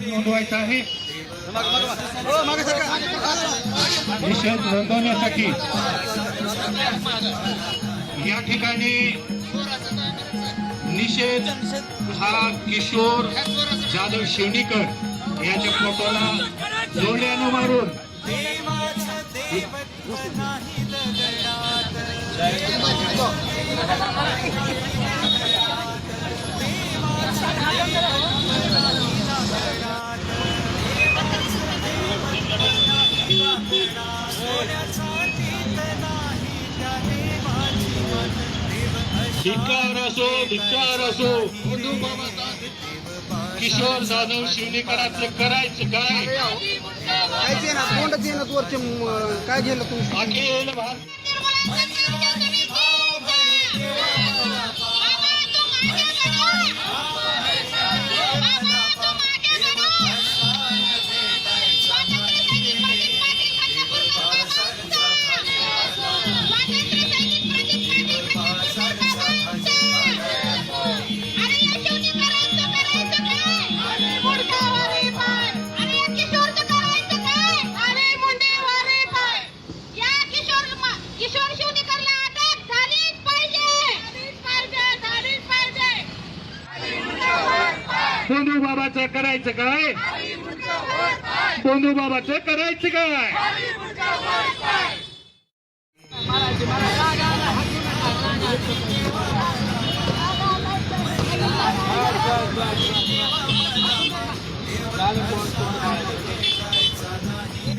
नोंदवायचा आहे। निषेध नोंदवण्यासाठी या ठिकाणी निषेध हा किशोर जाधव शिवणीकर याच्या फोटोला जोड्यानं मारून धिक्कार असो किशोर जाधव शिवणीकरांचं करायचं काय? काय गेलं तुम्ही अखिल भारत बोंधू बाबाचं करायचं काय? बोंधू बाबाचं करायचं काय?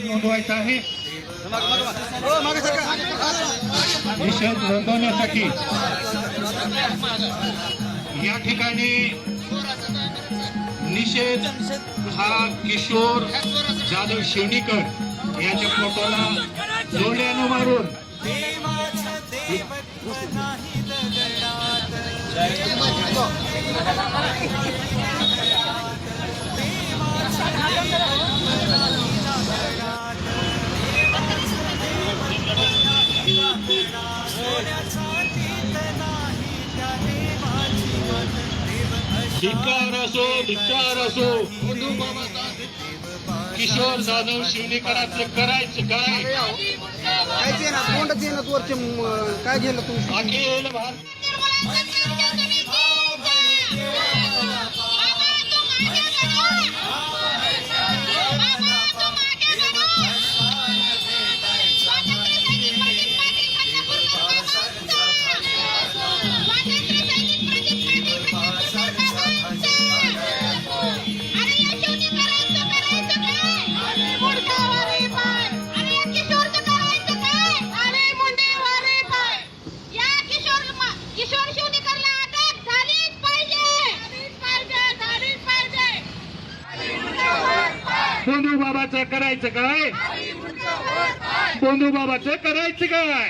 नोंदवायचं आहे। निषेध नोंदवण्यासाठी या ठिकाणी निषेध हा किशोर जाधव शिवणीकर याच्या फोटोला जोड्यानं मारून धिक्कार असो किशोर जाधव शिवणीकरांचं करायचं काय? काय गेलं तुम्ही अखिल भारत बोंधू बाबाचं करायचं काय? बोंधू बाबाचं करायचं काय?